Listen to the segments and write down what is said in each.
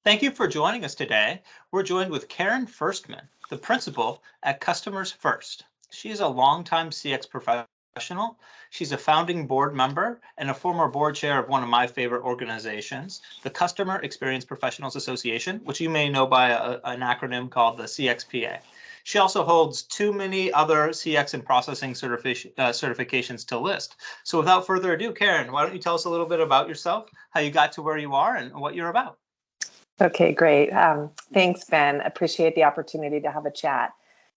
Thank you for joining us today. We're joined with Karyn Furstman, the principal at Customers Furst. She is a longtime CX professional. She's a founding board member and a former board chair of one of my favorite organizations, the Customer Experience Professionals Association, which you may know by an acronym called the CXPA. She also holds too many other CX and processing certifications to list. So without further ado, Karyn, why don't you tell us a little bit about yourself, how you got to where you are, and what you're about? Okay, great. Thanks, Ben. Appreciate the opportunity to have a chat.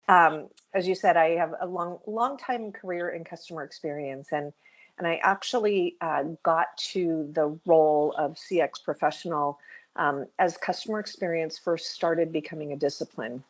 As you said, I have a long time career in customer experience, and I actually got to the role of CX professional as customer experience first started becoming a discipline.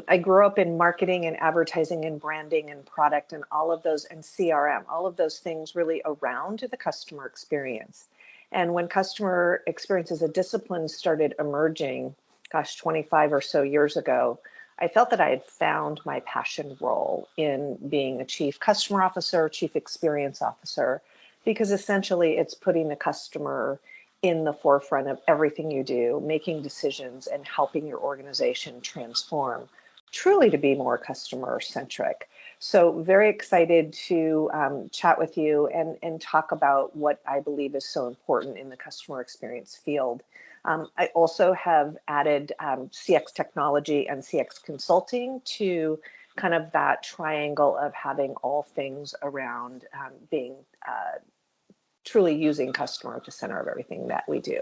I grew up in marketing and advertising and branding and product and all of those, and CRM, all of those things really around the customer experience. And when customer experience as a discipline started emerging, 25 or so years ago, I felt that I had found my passion role in being a chief customer officer, chief experience officer, because essentially it's putting the customer in the forefront of everything you do, making decisions and helping your organization transform truly to be more customer centric. So very excited to chat with you and talk about what I believe is so important in the customer experience field. I also have added CX technology and CX consulting to kind of that triangle of having all things around being truly using customer at the center of everything that we do.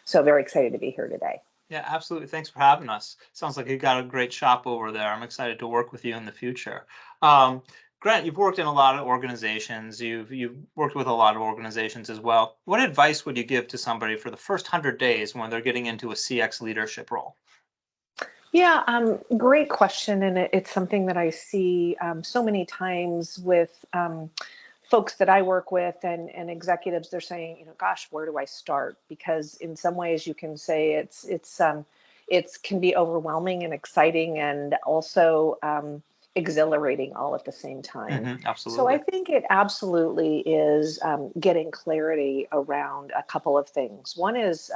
So very excited to be here today. Yeah, absolutely. Thanks for having us. Sounds like you got a great shop over there. I'm excited to work with you in the future. Grant, you've worked in a lot of organizations. You've worked with a lot of organizations as well. What advice would you give to somebody for the first 100 days when they're getting into a CX leadership role? Yeah, great question. And it's something that I see so many times with folks that I work with and executives. They're saying, gosh, where do I start? Because in some ways you can say it can be overwhelming and exciting and also exhilarating all at the same time. Absolutely. So I think it absolutely is getting clarity around a couple of things. One is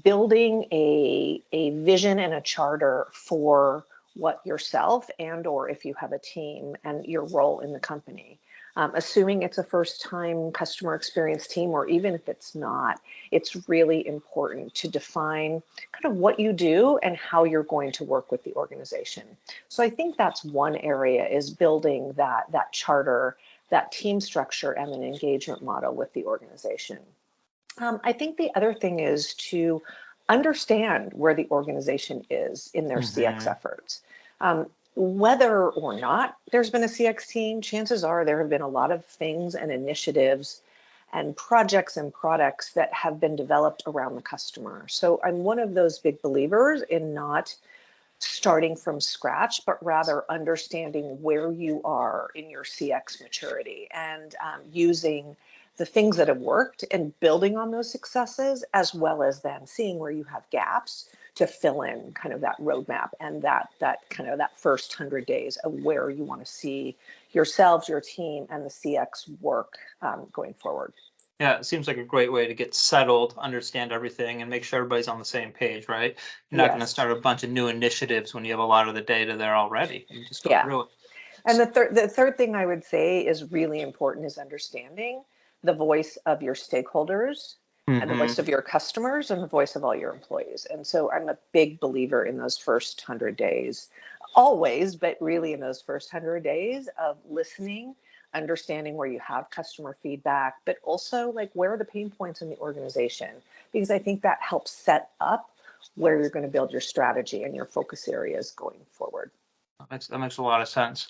building a vision and a charter for what yourself and or if you have a team and your role in the company. Assuming it's a first-time customer experience team, or even if it's not, it's really important to define kind of what you do and how you're going to work with the organization. So I think that's one area, is building that charter, that team structure, and an engagement model with the organization. I think the other thing is to understand where the organization is in their CX efforts. Whether or not there's been a CX team, chances are there have been a lot of things and initiatives and projects and products that have been developed around the customer. So I'm one of those big believers in not starting from scratch, but rather understanding where you are in your CX maturity and using the things that have worked and building on those successes, as well as then seeing where you have gaps to fill in kind of that roadmap and that kind of that first 100 days of where you want to see yourselves, your team, and the CX work going forward. Yeah, it seems like a great way to get settled, understand everything, and make sure everybody's on the same page, right? You're not going to start a bunch of new initiatives when you have a lot of the data there already. You just go through it. And the third thing I would say is really important is understanding the voice of your stakeholders and the voice of your customers and the voice of all your employees. And so I'm a big believer in those first 100 days, always, but really in those first 100 days of listening, understanding where you have customer feedback, but also like where are the pain points in the organization? Because I think that helps set up where you're going to build your strategy and your focus areas going forward. That makes a lot of sense.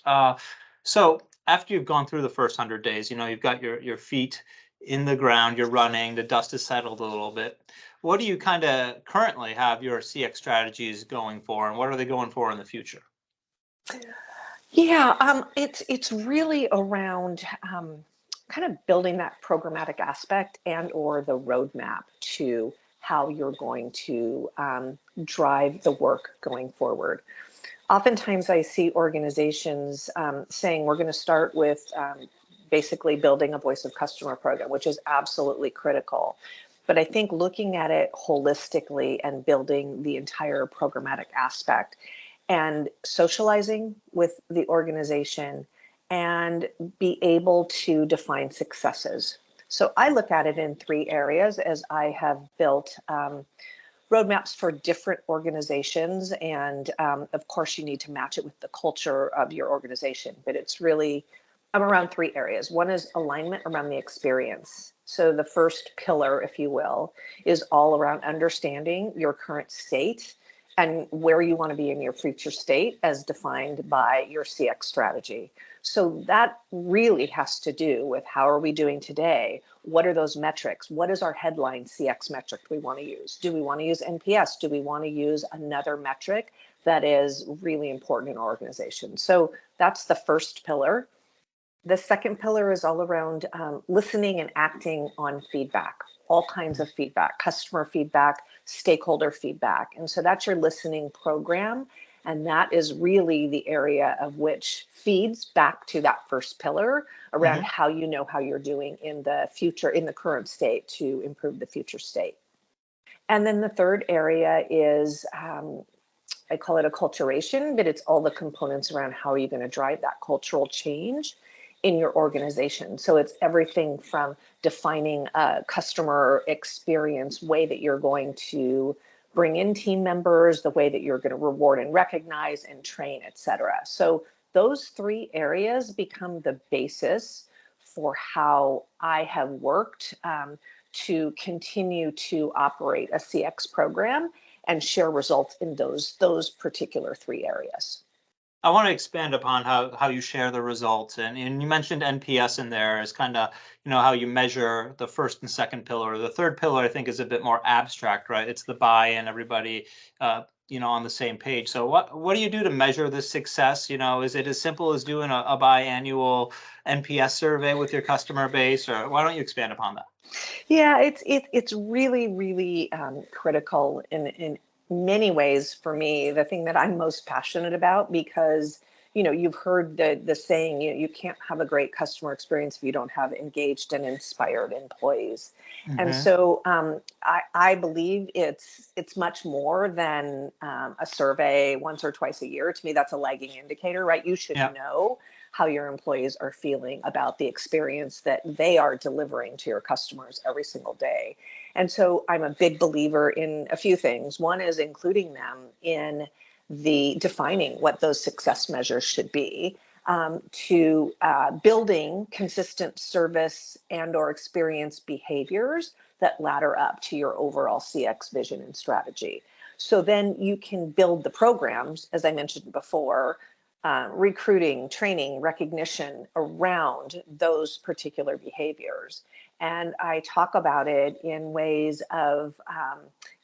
So after you've gone through the first 100 days, you've got your feet in the ground, you're running, the dust has settled a little bit. What do you kind of currently have your CX strategies going for, and what are they going for in the future? Yeah, it's really around kind of building that programmatic aspect and or the roadmap to how you're going to drive the work going forward. Oftentimes I see organizations saying we're going to start with basically building a voice of customer program, which is absolutely critical. But I think looking at it holistically and building the entire programmatic aspect and socializing with the organization and be able to define successes. So I look at it in three areas as I have built roadmaps for different organizations. And of course, you need to match it with the culture of your organization. But it's really, I'm around three areas. One is alignment around the experience. So the first pillar, if you will, is all around understanding your current state and where you want to be in your future state as defined by your CX strategy. So that really has to do with how are we doing today? What are those metrics? What is our headline CX metric we want to use? Do we want to use NPS? Do we want to use another metric that is really important in our organization? So that's the first pillar. The second pillar is all around listening and acting on feedback, all kinds of feedback, customer feedback, stakeholder feedback. And so that's your listening program. And that is really the area of which feeds back to that first pillar around how you know how you're doing in the future, in the current state to improve the future state. And then the third area is, I call it acculturation, but it's all the components around how are you going to drive that cultural change in your organization. So it's everything from defining a customer experience way that you're going to bring in team members, the way that you're going to reward and recognize and train, et cetera. So those three areas become the basis for how I have worked to continue to operate a CX program and share results in those particular three areas. I want to expand upon how you share the results, and you mentioned NPS in there as kind of how you measure the first and second pillar. The third pillar I think is a bit more abstract, right? It's the buy-in, everybody on the same page. So what do you do to measure this success? Is it as simple as doing a biannual NPS survey with your customer base, or why don't you expand upon that? Yeah, it's really, really critical in many ways for me, the thing that I'm most passionate about, because you've heard the saying, you can't have a great customer experience if you don't have engaged and inspired employees. And so I believe it's much more than a survey once or twice a year. To me, that's a lagging indicator, right? You should know how your employees are feeling about the experience that they are delivering to your customers every single day. And so I'm a big believer in a few things. One is including them in the defining what those success measures should be, to building consistent service and or experience behaviors that ladder up to your overall CX vision and strategy. So then you can build the programs, as I mentioned before, recruiting, training, recognition around those particular behaviors. And I talk about it in ways of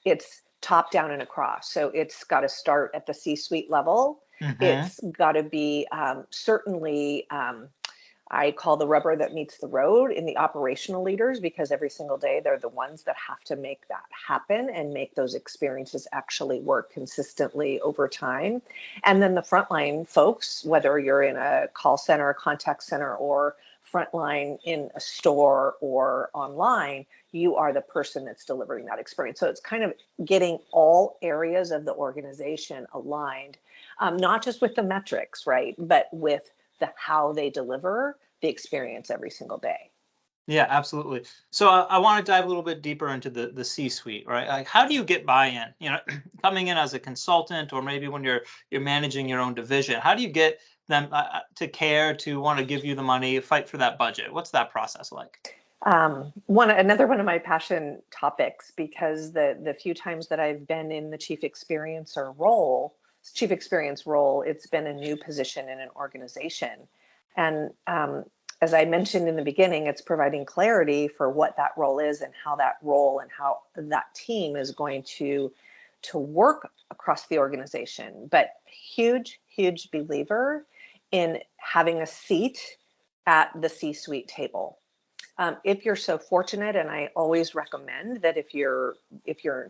it's top down and across. So it's got to start at the C-suite level. It's got to be certainly, I call the rubber that meets the road in the operational leaders, because every single day they're the ones that have to make that happen and make those experiences actually work consistently over time. And then the frontline folks, whether you're in a call center, a contact center, or frontline in a store or online, you are the person that's delivering that experience. So it's kind of getting all areas of the organization aligned, not just with the metrics, right, but with the how they deliver the experience every single day. Yeah, absolutely. So I want to dive a little bit deeper into the C-suite, right? Like, how do you get buy-in? Coming in as a consultant, or maybe when you're managing your own division, how do you get them to care, to want to give you the money, fight for that budget? What's that process like? Another one of my passion topics, because the few times that I've been in the chief experience role, it's been a new position in an organization. And as I mentioned in the beginning, it's providing clarity for what that role is and how that role and how that team is going to work across the organization. But huge believer in having a seat at the C-suite table. If you're so fortunate, and I always recommend that if you're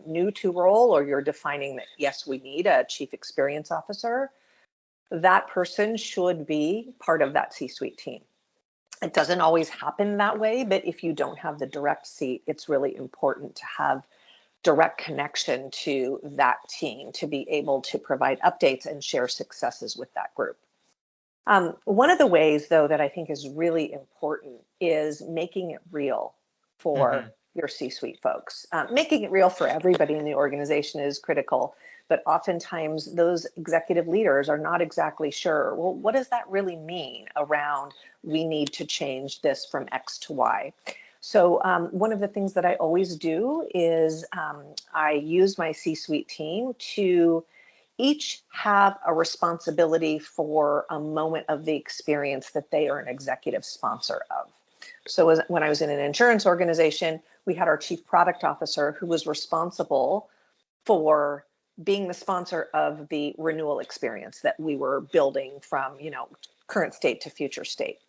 new to role, or you're defining that, yes, we need a chief experience officer, that person should be part of that C-suite team. It doesn't always happen that way, but if you don't have the direct seat, it's really important to have direct connection to that team to be able to provide updates and share successes with that group. One of the ways, though, that I think is really important is making it real for your C-suite folks. Making it real for everybody in the organization is critical, but oftentimes those executive leaders are not exactly sure, well, what does that really mean around we need to change this from X to Y? So one of the things that I always do is I use my C-suite team to each have a responsibility for a moment of the experience that they are an executive sponsor of. So when I was in an insurance organization, we had our chief product officer who was responsible for being the sponsor of the renewal experience that we were building from, current state to future state.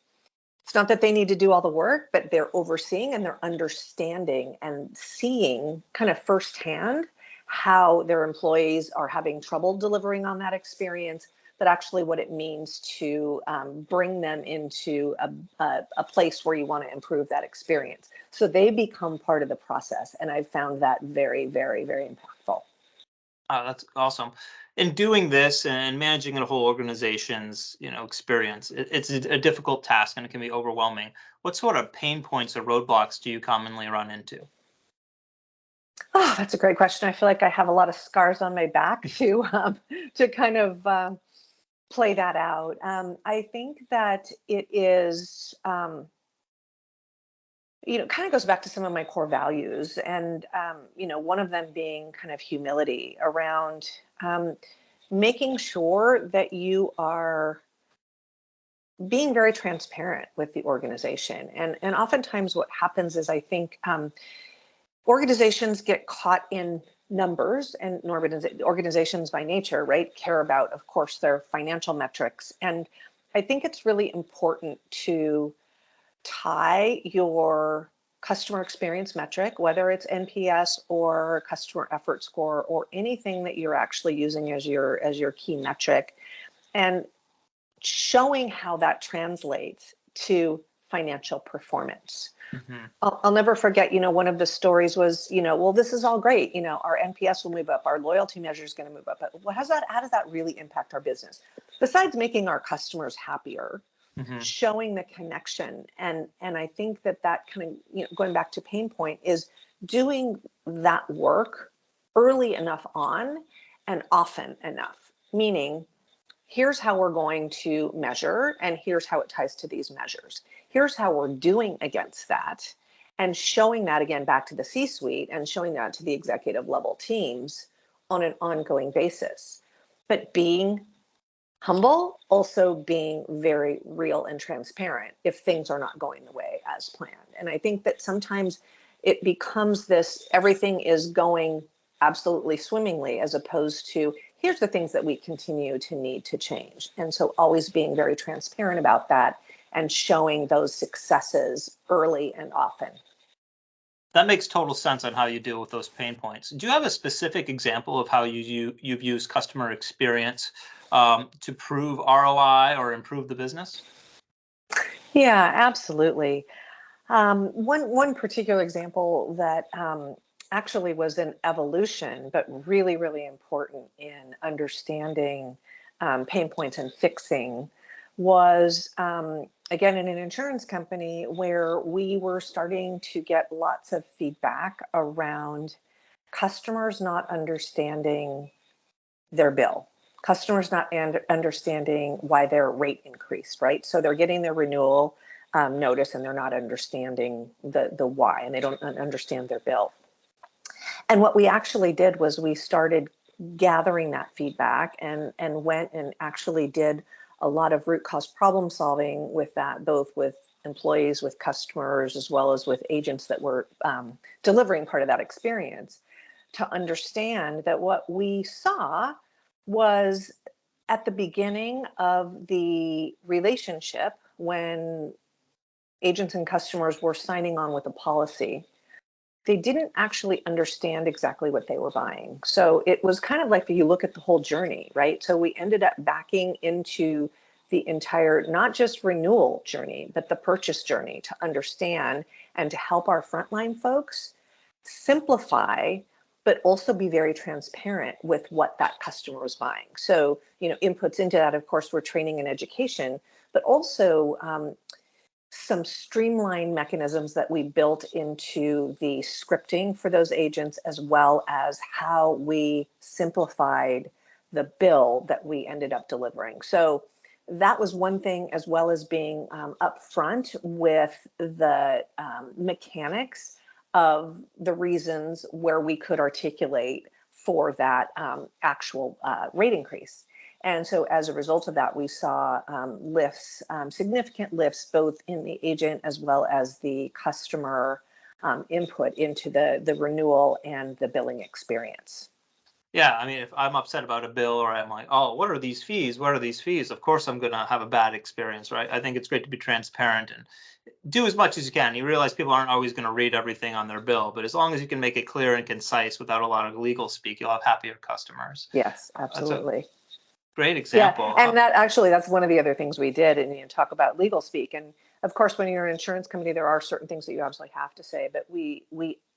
It's not that they need to do all the work, but they're overseeing and they're understanding and seeing kind of firsthand how their employees are having trouble delivering on that experience, but actually what it means to bring them into a place where you want to improve that experience. So they become part of the process. And I've found that very, very, very impactful. Oh, that's awesome. In doing this and managing a whole organization's, experience, it's a difficult task and it can be overwhelming. What sort of pain points or roadblocks do you commonly run into? Oh, that's a great question. I feel like I have a lot of scars on my back to kind of play that out. I think that it is, kind of goes back to some of my core values, and one of them being kind of humility around making sure that you are being very transparent with the organization. And oftentimes what happens is I think organizations get caught in numbers, and organizations by nature, right, care about, of course, their financial metrics. And I think it's really important to tie your customer experience metric, whether it's NPS or customer effort score or anything that you're actually using as your key metric, and showing how that translates to financial performance. I'll never forget, one of the stories was, well, this is all great. Our NPS will move up, our loyalty measure is going to move up. But how does that really impact our business? Besides making our customers happier, showing the connection. And I think that kind of, going back to pain point, is doing that work early enough on and often enough, meaning here's how we're going to measure, and here's how it ties to these measures. Here's how we're doing against that, and showing that again back to the C-suite and showing that to the executive level teams on an ongoing basis. But being humble, also being very real and transparent if things are not going the way as planned. And I think that sometimes it becomes this, everything is going absolutely swimmingly, as opposed to here's the things that we continue to need to change. And so always being very transparent about that and showing those successes early and often. That makes total sense on how you deal with those pain points. Do you have a specific example of how you've used customer experience to prove ROI or improve the business? Yeah, absolutely. One particular example that actually was an evolution, but really, really important in understanding pain points and fixing, was again in an insurance company where we were starting to get lots of feedback around customers not understanding their bill, customers not understanding why their rate increased, right? So they're getting their renewal notice and they're not understanding the why, and they don't understand their bill. And what we actually did was we started gathering that feedback and went and actually did a lot of root cause problem solving with that, both with employees, with customers, as well as with agents that were delivering part of that experience, to understand that what we saw was at the beginning of the relationship, when agents and customers were signing on with a policy, they didn't actually understand exactly what they were buying. So it was kind of like, you look at the whole journey, right? So we ended up backing into the entire, not just renewal journey, but the purchase journey, to understand and to help our frontline folks simplify, but also be very transparent with what that customer is buying. So, inputs into that, of course, we're training and education, but also some streamlined mechanisms that we built into the scripting for those agents, as well as how we simplified the bill that we ended up delivering. So that was one thing, as well as being upfront with the mechanics of the reasons where we could articulate for that actual rate increase. And so as a result of that, we saw lifts, significant lifts, both in the agent as well as the customer input into the renewal and the billing experience. Yeah, I mean, if I'm upset about a bill or I'm like, oh, what are these fees? What are these fees? Of course, I'm going to have a bad experience, right? I think it's great to be transparent and do as much as you can. You realize people aren't always going to read everything on their bill, but as long as you can make it clear and concise without a lot of legal speak, you'll have happier customers. Yes, That's a absolutely. great example. Yeah, and that's one of the other things we did, and talk about legal speak. And of course, when you're an insurance company, there are certain things that you absolutely have to say. But we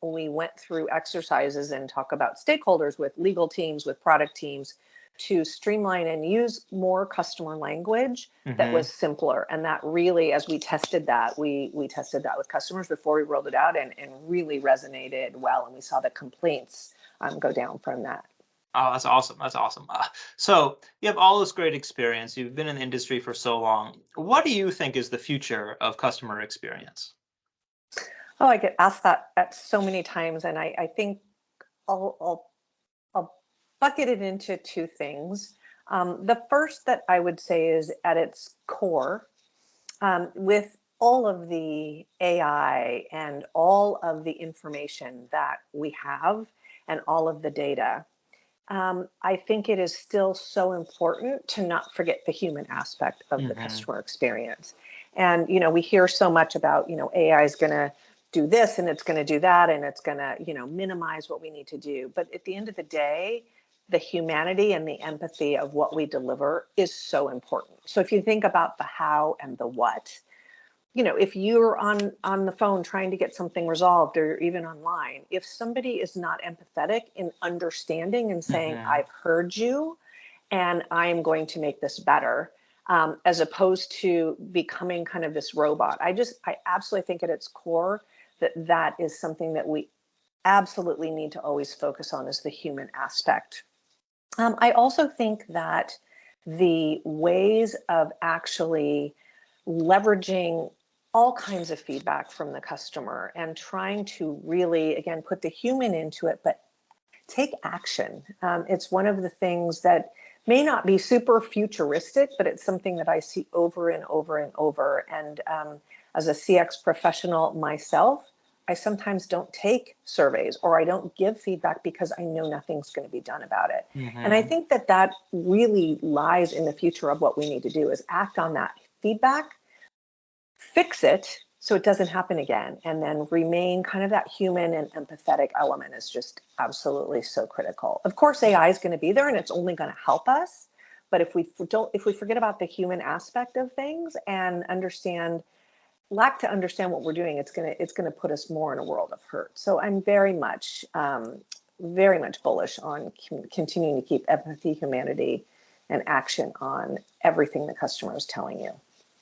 went through exercises and talk about stakeholders with legal teams, with product teams, to streamline and use more customer language that was simpler. And that really, as we tested that, we tested that with customers before we rolled it out, and really resonated well. And we saw the complaints go down from that. Oh, that's awesome. That's awesome. So you have all this great experience. You've been in the industry for so long. What do you think is the future of customer experience? Oh, I get asked that at so many times, and I think I'll bucket it into two things. The first that I would say is, at its core, with all of the AI and all of the information that we have and all of the data, I think it is still so important to not forget the human aspect of the customer experience. And, we hear so much about, AI is going to do this and it's going to do that, and it's going to, minimize what we need to do. But at the end of the day, the humanity and the empathy of what we deliver is so important. So if you think about the how and the what, if you're on the phone trying to get something resolved, or even online, if somebody is not empathetic in understanding and saying, I've heard you and I'm going to make this better, as opposed to becoming kind of this robot. I absolutely think at its core that is something that we absolutely need to always focus on, is the human aspect. I also think that the ways of actually leveraging all kinds of feedback from the customer and trying to really, again, put the human into it, but take action. It's one of the things that may not be super futuristic, but it's something that I see over and over and over. And as a CX professional myself, I sometimes don't take surveys, or I don't give feedback, because I know nothing's going to be done about it. And I think that really lies in the future of what we need to do, is act on that feedback, fix it so it doesn't happen again, and then remain kind of that human and empathetic element is just absolutely so critical. Of course, AI is going to be there and it's only going to help us, but if we forget about the human aspect of things and lack to understand what we're doing, it's going to put us more in a world of hurt. So I'm very much bullish on continuing to keep empathy, humanity, and action on everything the customer is telling you.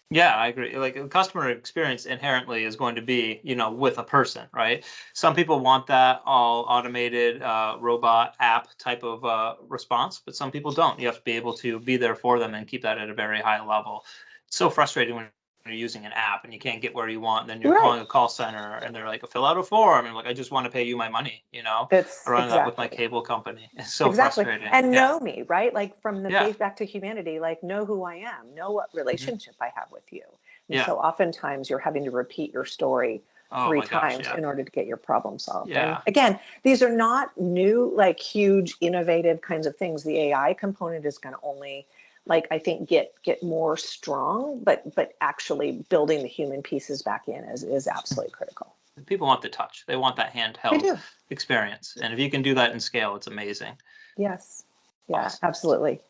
Yeah, I agree. Like, the customer experience inherently is going to be, with a person, right? Some people want that all automated robot app type of response, but some people don't. You have to be able to be there for them and keep that at a very high level. It's so frustrating when you're using an app and you can't get where you want, and then you're calling a call center and they're like, fill out a form, and I'm like, I just want to pay you my money. It's I run that with my cable company. It's so frustrating. And know me, right? Like, from the base back to humanity, like, know who I am, know what relationship I have with you. And so oftentimes you're having to repeat your story 3 times in order to get your problem solved. And again, these are not new, like, huge, innovative kinds of things. The AI component is going to only, like, I think get more strong, but actually building the human pieces back in is absolutely critical. People want the touch. They want that handheld experience. And if you can do that in scale, it's amazing. Yes. Yeah, Awesome. absolutely.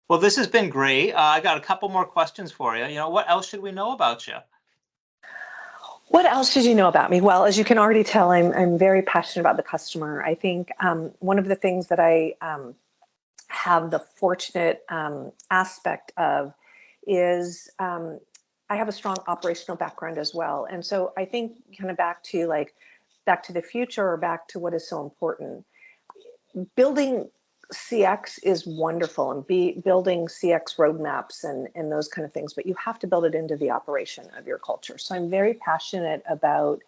Well, this has been great. I got a couple more questions for you. What else should we know about you? What else should you know about me? Well, as you can already tell, I'm very passionate about the customer. I think one of the things that I have the fortunate aspect of is I have a strong operational background as well. And so I think kind of back to the future, or back to what is so important. Building CX is wonderful, and building CX roadmaps and those kind of things, but you have to build it into the operation of your culture. So I'm very passionate about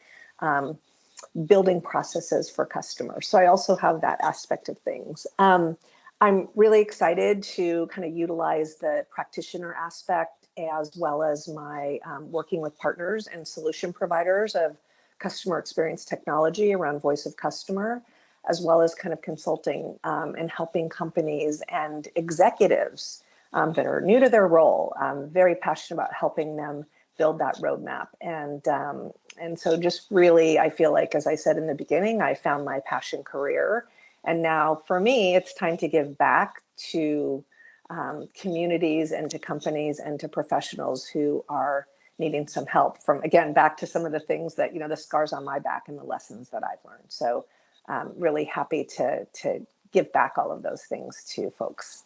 building processes for customers. So I also have that aspect of things. I'm really excited to kind of utilize the practitioner aspect, as well as my working with partners and solution providers of customer experience technology around voice of customer, as well as kind of consulting and helping companies and executives that are new to their role. I'm very passionate about helping them build that roadmap. And so just really, I feel like, as I said in the beginning, I found my passion career. And now for me, it's time to give back to communities and to companies and to professionals who are needing some help from, again, back to some of the things that, the scars on my back and the lessons that I've learned. So really happy to give back all of those things to folks.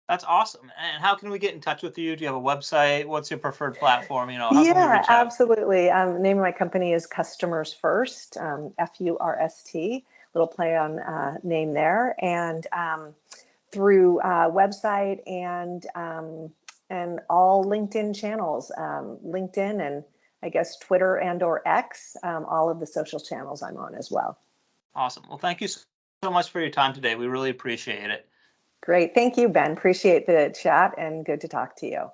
That's awesome. And how can we get in touch with you? Do you have a website? What's your preferred platform? How can we Yeah, reach out? absolutely. Name of my company is Customers Furst, Furst, little play on name there, and through website and all LinkedIn channels, LinkedIn and I guess Twitter and/or X, all of the social channels I'm on as well. Awesome. Well, thank you so much for your time today. We really appreciate it. Great. Thank you, Ben. Appreciate the chat and good to talk to you.